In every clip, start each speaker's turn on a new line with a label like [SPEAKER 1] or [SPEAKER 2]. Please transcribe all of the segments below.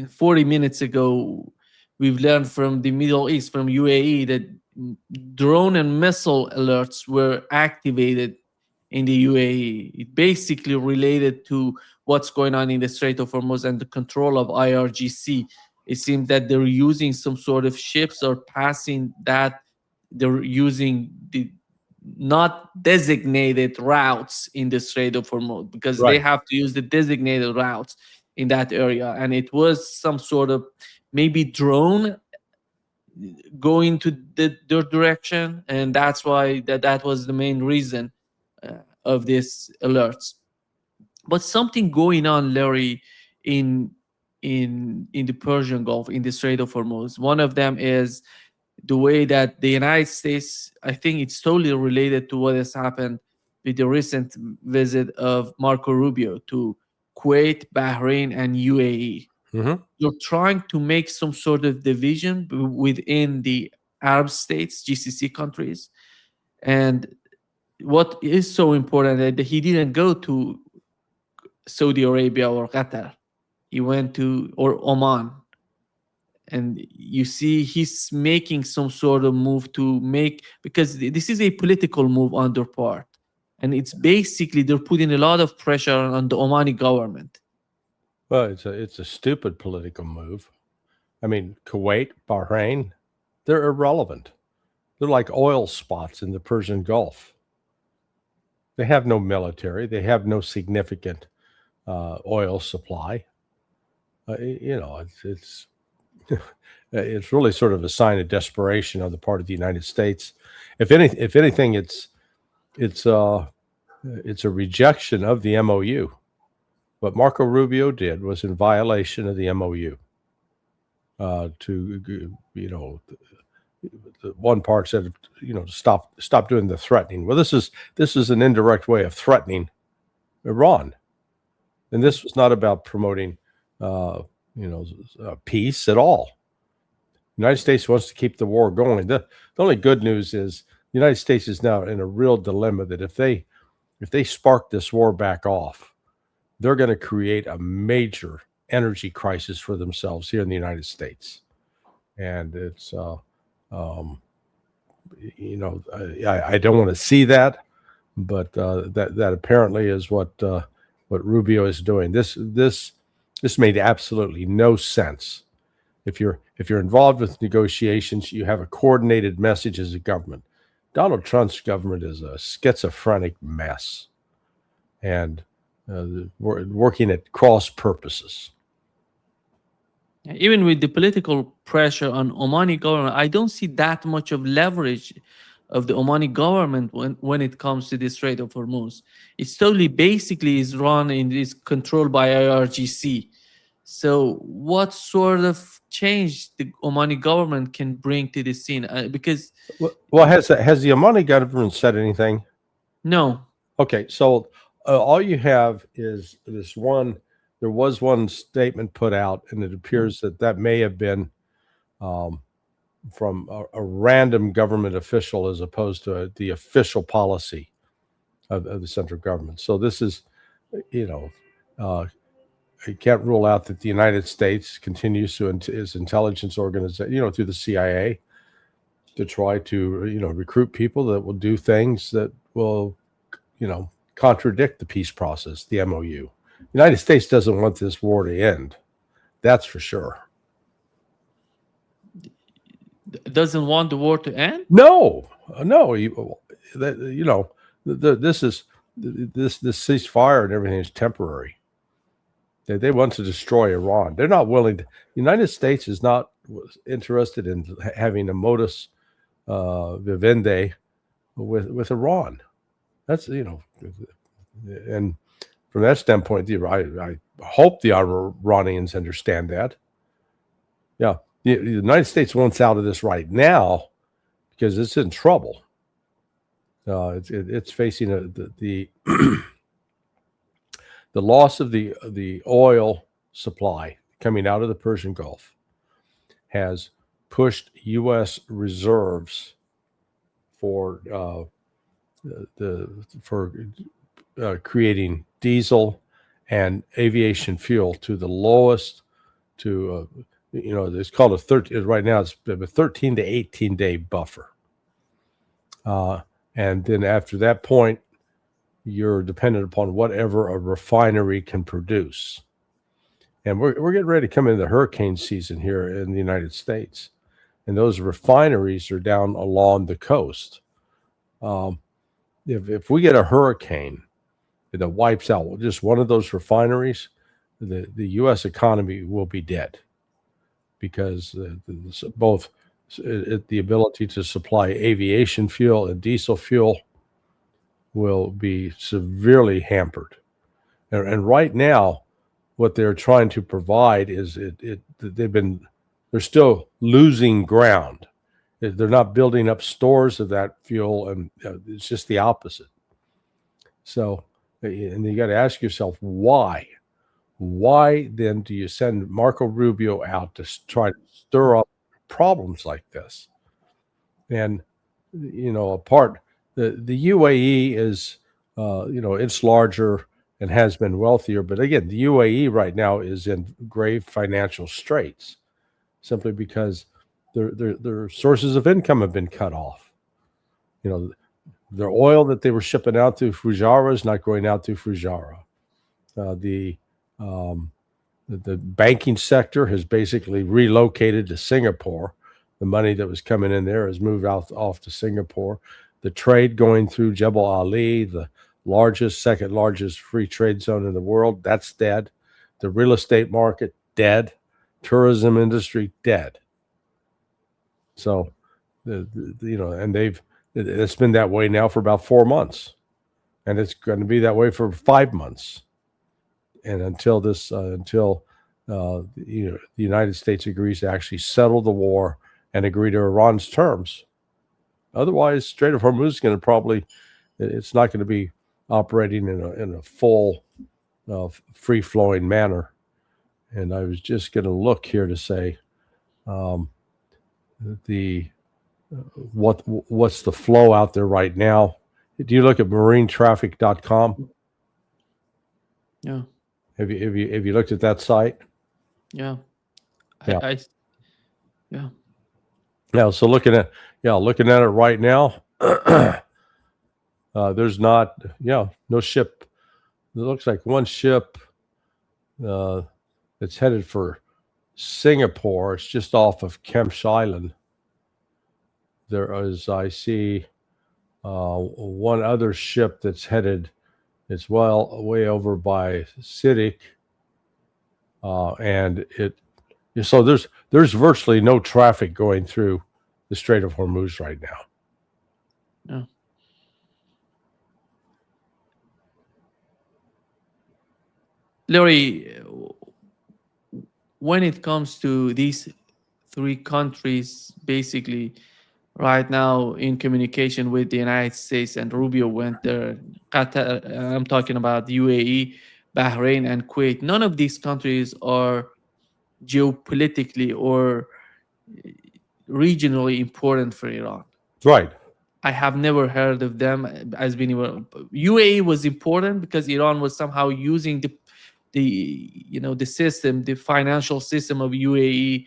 [SPEAKER 1] 40 minutes ago, we've learned from the Middle East, from UAE, that drone and missile alerts were activated in the UAE. It basically related to what's going on in the Strait of Hormuz and the control of IRGC. It seems that they're using some sort of ships or passing that. They're using the not designated routes in the Strait of Hormuz, because they
[SPEAKER 2] Right.
[SPEAKER 1] have to use the designated routes in that area. And it was some sort of maybe drone going to their direction, and that's why that was the main reason of this alerts. But something going on, Larry, in in the Persian Gulf, in the Strait of Hormuz. One of them is the way that the United States, I think it's totally related to what has happened with the recent visit of Marco Rubio to Kuwait, Bahrain, and UAE.
[SPEAKER 2] Mm-hmm.
[SPEAKER 1] You're trying to make some sort of division within the Arab states, GCC countries. And what is so important that he didn't go to Saudi Arabia or Qatar. He went to, or Oman. And you see he's making some sort of move to make, because this is a political move on their part. And it's basically they're putting a lot of pressure on the Omani government.
[SPEAKER 2] Well, it's a stupid political move. I mean, Kuwait, Bahrain, they're irrelevant. They're like oil spots in the Persian Gulf. They have no military. They have no significant oil supply. It's it's really sort of a sign of desperation on the part of the United States. If anything, it's a rejection of the MOU. What Marco Rubio did was in violation of the MOU. The one part said, stop doing the threatening. Well, this is an indirect way of threatening Iran, and this was not about promoting, peace at all. The United States wants to keep the war going. The only good news is the United States is now in a real dilemma that if they spark this war back off, they're going to create a major energy crisis for themselves here in the United States. And it's, I don't want to see that, but that apparently is what Rubio is doing. This made absolutely no sense. If you're involved with negotiations, you have a coordinated message as a government. Donald Trump's government is a schizophrenic mess, and working at cross purposes.
[SPEAKER 1] Even with the political pressure on Omani government, I don't see that much of leverage of the Omani government when it comes to the Strait of Hormuz. It's totally basically is run and is controlled by IRGC. So what sort of change the Omani government can bring to the scene? Because
[SPEAKER 2] Well, has the Omani government said anything?
[SPEAKER 1] no,
[SPEAKER 2] Okay, so all you have is this one. There was one statement put out, and it appears that may have been from a random government official as opposed to the official policy of the central government. So this is, you can't rule out that the United States continues to its intelligence organization, through the CIA, to try to recruit people that will do things that will contradict the peace process, the MOU. The United States doesn't want this war to end. That's for sure.
[SPEAKER 1] doesn't want the war to end.
[SPEAKER 2] No. This ceasefire and everything is temporary. They want to destroy Iran. They're not willing to. The United States is not interested in having a modus vivendi with Iran. That's and from that standpoint, I hope the Iranians understand that. Yeah, the United States wants out of this right now because it's in trouble. It's facing the the loss of the oil supply coming out of the Persian Gulf has pushed U.S. reserves for creating diesel and aviation fuel to the lowest it's called a 13. Right now, it's a 13 to 18 day buffer, and then after that point, you're dependent upon whatever a refinery can produce. And we're getting ready to come into the hurricane season here in the United States, and those refineries are down along the coast. If we get a hurricane that wipes out just one of those refineries, the U.S. economy will be dead, because both the ability to supply aviation fuel and diesel fuel will be severely hampered. And right now, what they're trying to provide is they're still losing ground. They're not building up stores of that fuel, and it's just the opposite. So, and you got to ask yourself, why? Why then do you send Marco Rubio out to try to stir up problems like this? And the UAE is, it's larger and has been wealthier, but again, the UAE right now is in grave financial straits, simply because their sources of income have been cut off. Their oil that they were shipping out through Fujairah is not going out through Fujairah. The banking sector has basically relocated to Singapore. The money that was coming in there has moved off to Singapore. The trade going through Jebel Ali, the second largest free trade zone in the world, that's dead. The real estate market, dead. Tourism industry, dead. So, and it's been that way now for about 4 months, and it's going to be that way for 5 months, and until the United States agrees to actually settle the war and agree to Iran's terms. Otherwise, Strait of Hormuz is going to it's not going to be operating in a full, free-flowing manner. And I was just going to look here to say, what's the flow out there right now? Do you look at marinetraffic.com?
[SPEAKER 1] Yeah.
[SPEAKER 2] Have you looked at that site?
[SPEAKER 1] Yeah.
[SPEAKER 2] Yeah.
[SPEAKER 1] Yeah.
[SPEAKER 2] Yeah. So looking at it right now, there's no ship. It looks like one ship that's headed for Singapore. It's just off of Kemps Island. There is, I see, one other ship that's headed. It's way over by Siddiq, and so there's virtually no traffic going through the Strait of Hormuz right now.
[SPEAKER 1] Yeah. Larry, when it comes to these three countries, basically right now in communication with the United States, and Rubio went there, Qatar, I'm talking about UAE, Bahrain, and Kuwait. None of these countries are geopolitically or regionally important for Iran.
[SPEAKER 2] Right.
[SPEAKER 1] I have never heard of them as being. UAE was important because Iran was somehow using the system, the financial system of UAE,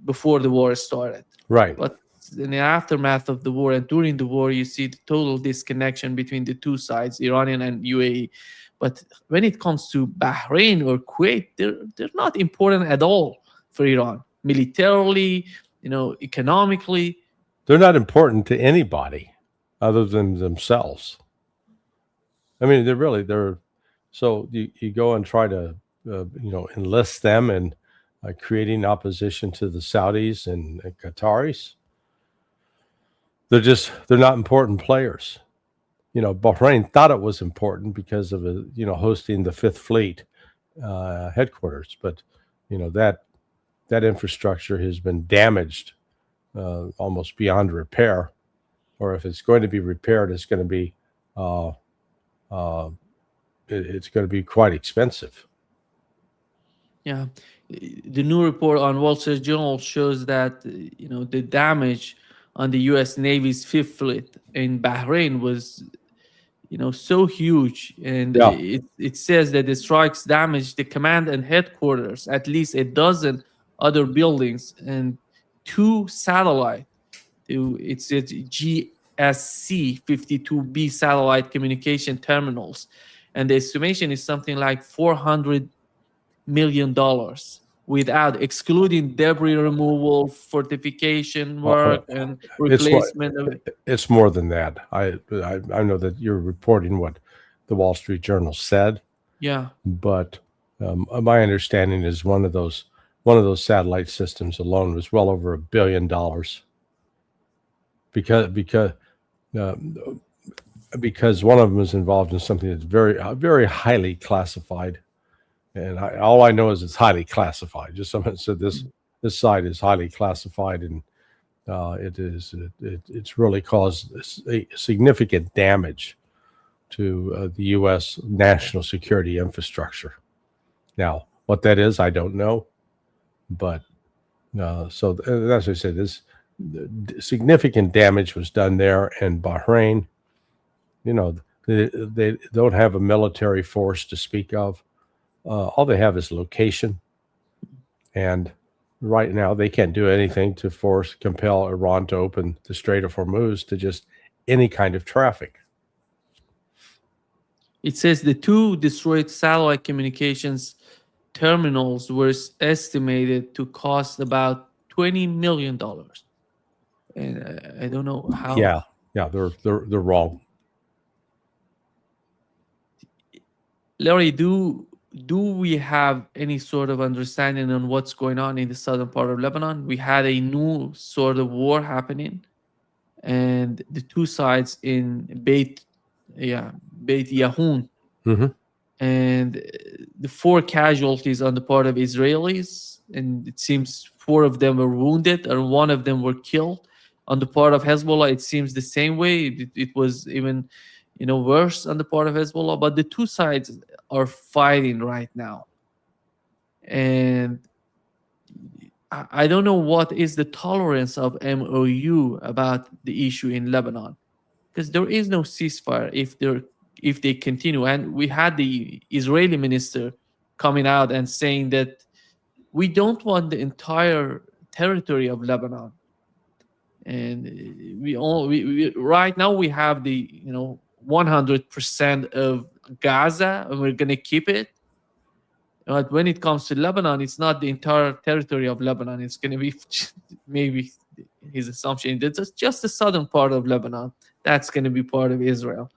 [SPEAKER 1] before the war started.
[SPEAKER 2] Right.
[SPEAKER 1] But in the aftermath of the war and during the war, you see the total disconnection between the two sides, Iranian and UAE. But when it comes to Bahrain or Kuwait, they're not important at all for Iran, militarily, economically.
[SPEAKER 2] They're not important to anybody other than themselves. I mean, they're so you go and try to enlist them in creating opposition to the Saudis and Qataris. They're not important players. Bahrain thought it was important because of hosting the Fifth Fleet headquarters, but that infrastructure has been damaged almost beyond repair, or if it's going to be repaired, it's going to be quite expensive.
[SPEAKER 1] Yeah, the new report on Wall Street Journal shows that the damage on the U.S. Navy's Fifth Fleet in Bahrain was so huge, and
[SPEAKER 2] Yeah.
[SPEAKER 1] it says that the strikes damaged the command and headquarters, at least a dozen other buildings, and two satellite. It's GSC 52B satellite communication terminals, and the estimation is something like $400 million, without excluding debris removal, fortification
[SPEAKER 2] Uh,
[SPEAKER 1] work, and
[SPEAKER 2] it's more.
[SPEAKER 1] replacement of.
[SPEAKER 2] It's more than that. I know that you're reporting what the Wall Street Journal said,
[SPEAKER 1] Yeah.
[SPEAKER 2] but my understanding is one of those satellite systems alone was well over $1 billion uh, because one of them is involved in something that's very highly classified, and all I know is it's highly classified. Just someone said this site is highly classified, and it's really caused significant damage to the U.S. national security infrastructure. Now, what that is, I don't know, but so that's what I say. This significant damage was done there, and Bahrain, they don't have a military force to speak of. All they have is location, and right now they can't do anything to compel Iran to open the Strait of Hormuz to just any kind of traffic.
[SPEAKER 1] It says the two destroyed satellite communications terminals were estimated to cost about $20 million. And I don't know how.
[SPEAKER 2] Yeah, they're wrong.
[SPEAKER 1] Larry, do we have any sort of understanding on what's going on in the southern part of Lebanon? We had a new sort of war happening, and the two sides in Beit Yahun,
[SPEAKER 2] Mm-hmm.
[SPEAKER 1] and the 4 casualties on the part of Israelis, and it seems 4 of them were wounded and 1 of them were killed. On the part of Hezbollah, it seems the same way. It was even worse on the part of Hezbollah, but the two sides are fighting right now, and I don't know what is the tolerance of MOU about the issue in Lebanon, because there is no ceasefire if they continue. And we had the Israeli minister coming out and saying that we don't want the entire territory of Lebanon, and we right now we have the 100% of Gaza, and we're gonna keep it. But when it comes to Lebanon, it's not the entire territory of Lebanon. It's gonna be maybe his assumption that it's just the southern part of Lebanon that's gonna be part of Israel.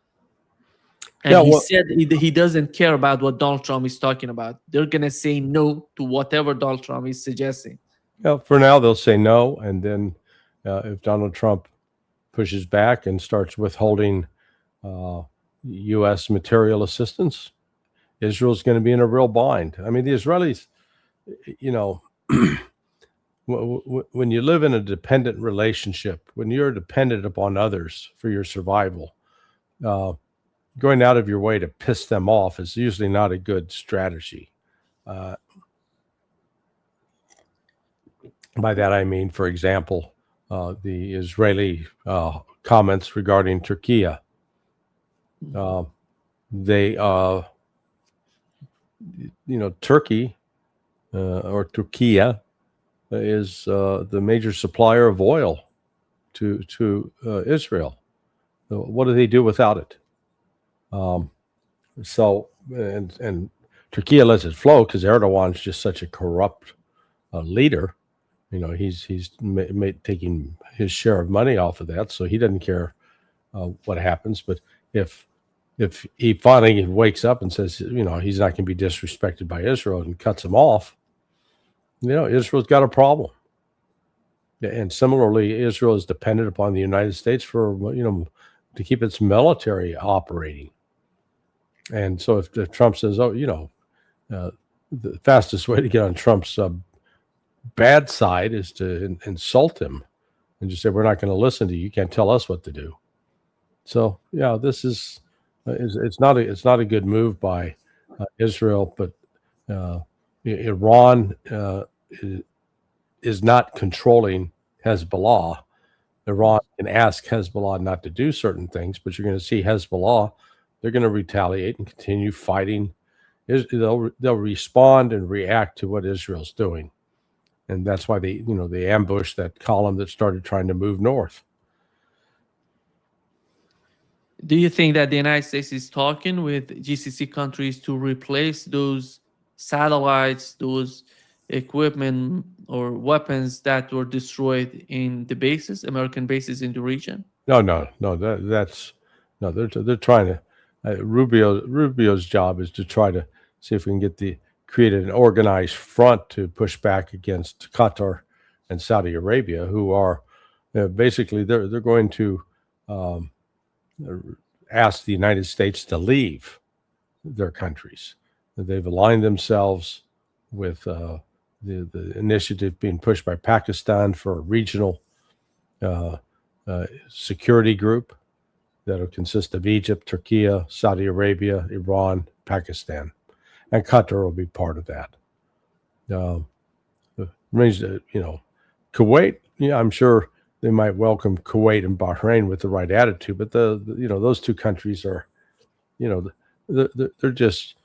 [SPEAKER 1] And he said he doesn't care about what Donald Trump is talking about. They're gonna say no to whatever Donald Trump is suggesting.
[SPEAKER 2] Yeah, for now they'll say no, and then if Donald Trump pushes back and starts withholding U.S. material assistance, Israel's going to be in a real bind. I mean, the Israelis, when you live in a dependent relationship, when you're dependent upon others for your survival, going out of your way to piss them off is usually not a good strategy. By that I mean, for example, the Israeli comments regarding Turkey. Turkey or Turkey is the major supplier of oil to Israel. What do they do without it? So Turkey lets it flow because Erdogan's just such a corrupt leader. He's taking his share of money off of that, so he doesn't care what happens. But if he finally wakes up and says, he's not going to be disrespected by Israel and cuts him off, Israel's got a problem. And similarly, Israel is dependent upon the United States for, to keep its military operating. And so if Trump says, the fastest way to get on Trump's bad side is to insult him and just say, we're not going to listen to you. You can't tell us what to do. So, yeah, this is it's not a good move by Israel, but Iran is not controlling Hezbollah. Iran can ask Hezbollah not to do certain things, but you're going to see Hezbollah they're going to retaliate and continue fighting. They'll respond and react to what Israel's doing, and that's why they ambushed that column that started trying to move north.
[SPEAKER 1] Do you think that the United States is talking with GCC countries to replace those satellites, those equipment or weapons that were destroyed in the bases, American bases in the region?
[SPEAKER 2] No, no, no. That's no. They're trying to. Rubio's job is to try to see if we can create an organized front to push back against Qatar and Saudi Arabia, who are basically they're going to um, ask the United States to leave their countries. They've aligned themselves with the initiative being pushed by Pakistan for a regional security group that'll consist of Egypt, Turkey, Saudi Arabia, Iran, Pakistan, and Qatar will be part of that. Kuwait. Yeah, I'm sure they might welcome Kuwait and Bahrain with the right attitude, but those two countries are, they're just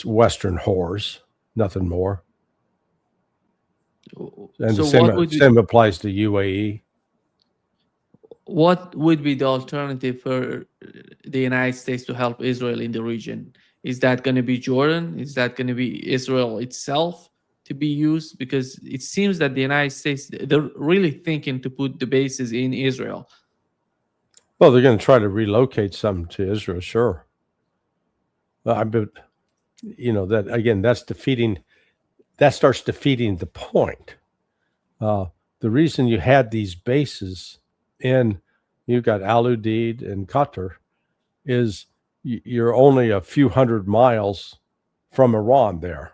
[SPEAKER 2] Western whores, nothing more. And
[SPEAKER 1] So
[SPEAKER 2] the same applies to UAE.
[SPEAKER 1] What would be the alternative for the United States to help Israel in the region? Is that going to be Jordan? Is that going to be Israel itself to be used? Because it seems that the United States, they're really thinking to put the bases in Israel.
[SPEAKER 2] Well, they're going to try to relocate some to Israel, sure. But that again, that starts defeating the point. The reason you had these bases you've got Al Udeid and Qatar is you're only a few hundred miles from Iran there.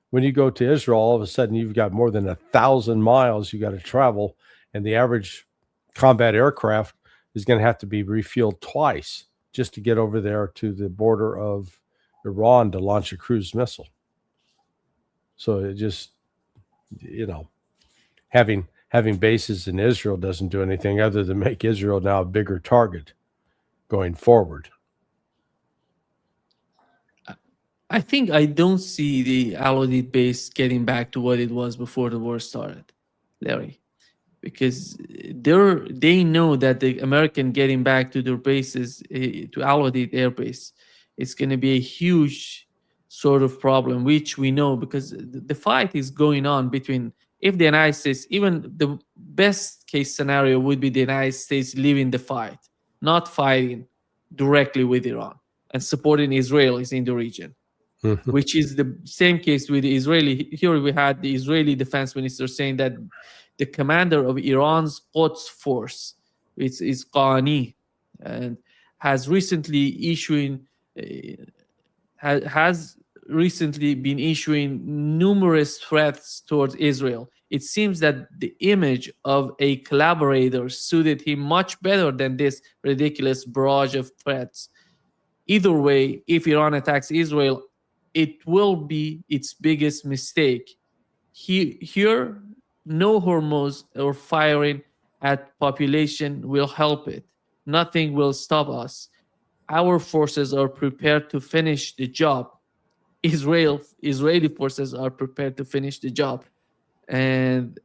[SPEAKER 2] When you go to Israel, all of a sudden you've got more than 1,000 miles you got to travel, and the average combat aircraft is going to have to be refueled twice just to get over there to the border of Iran to launch a cruise missile. So it just, having bases in Israel doesn't do anything other than make Israel now a bigger target going forward.
[SPEAKER 1] I think I don't see the Al Udeid base getting back to what it was before the war started, Larry, because they know that the American getting back to their bases, to Al Udeid Air Base, it's going to be a huge sort of problem, which we know because the fight is going on between. If the United States, even the best case scenario would be the United States leaving the fight, not fighting directly with Iran and supporting Israelis in the region, which is the same case with the Israeli. Here we had the Israeli defense minister saying that the commander of Iran's Quds force, which is Qani, and has recently been issuing numerous threats towards Israel. It seems that the image of a collaborator suited him much better than this ridiculous barrage of threats. Either way, if Iran attacks Israel, it will be its biggest mistake. Here, no Hormuz or firing at population will help it. Nothing will stop us. Our forces are prepared to finish the job. Israeli forces are prepared to finish the job, and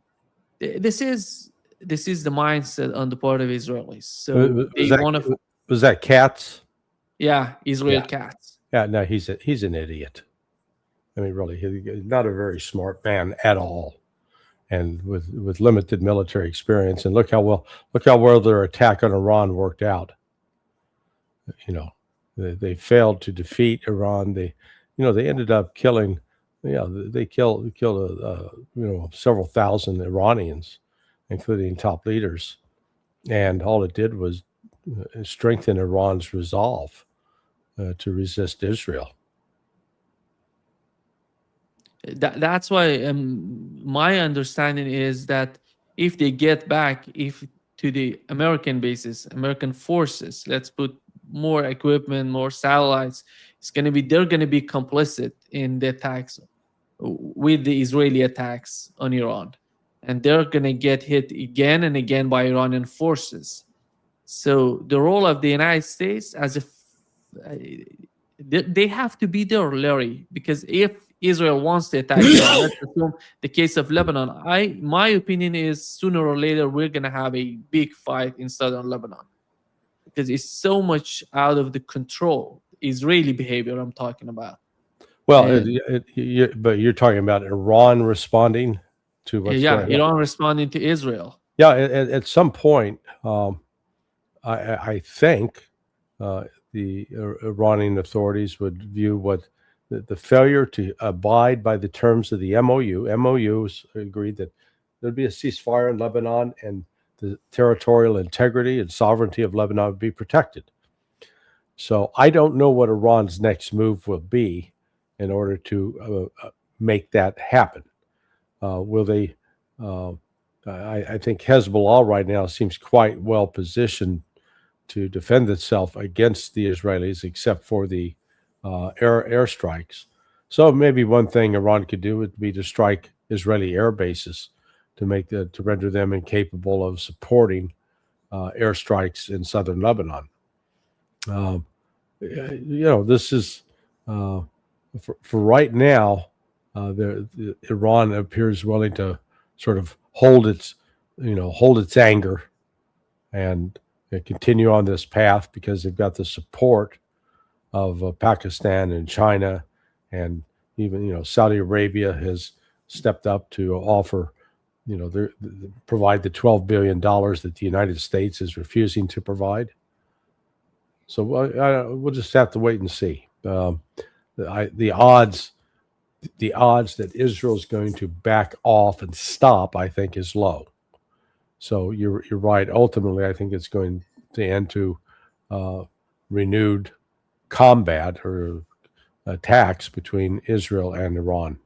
[SPEAKER 1] this is the mindset on the part of Israelis. So they want to.
[SPEAKER 2] Was that Katz?
[SPEAKER 1] Yeah, Israel Katz.
[SPEAKER 2] Yeah, no, he's an idiot. I mean, really, he's not a very smart man at all, and with limited military experience. And look how well their attack on Iran worked out. They failed to defeat Iran. They ended up killing. They killed several thousand Iranians, including top leaders, and all it did was strengthen Iran's resolve to resist Israel.
[SPEAKER 1] That's why my understanding is that if they get back to the American bases, American forces, let's put more equipment, more satellites, they're going to be complicit in the attacks with the Israeli attacks on Iran, and they're going to get hit again and again by Iranian forces. So the role of the United States as a uh, they have to be there, Larry, because if Israel wants to attack Iran, let's assume the case of Lebanon. My opinion is sooner or later we're gonna have a big fight in southern Lebanon because it's so much out of the control. Israeli behavior I'm talking about.
[SPEAKER 2] Well,
[SPEAKER 1] And
[SPEAKER 2] but you're talking about Iran responding to what's
[SPEAKER 1] yeah,
[SPEAKER 2] going on.
[SPEAKER 1] Iran responding to Israel.
[SPEAKER 2] Yeah, at some point, I think the Iranian authorities would view what the failure to abide by the terms of the MOU. MOUs agreed that there'd be a ceasefire in Lebanon and the territorial integrity and sovereignty of Lebanon would be protected. So I don't know what Iran's next move will be in order to make that happen. Will they? I think Hezbollah right now seems quite well positioned to defend itself against the Israelis, except for the airstrikes. So maybe one thing Iran could do would be to strike Israeli air bases to render them incapable of supporting airstrikes in southern Lebanon. This is for right now. Iran appears willing to sort of hold its anger and continue on this path because they've got the support of Pakistan and China, and even Saudi Arabia has stepped up to offer, provide the $12 billion that the United States is refusing to provide. So we'll just have to wait and see. The odds that Israel is going to back off and stop, I think, is low. So you're right. Ultimately, I think it's going to end to renewed combat or attacks between Israel and Iran.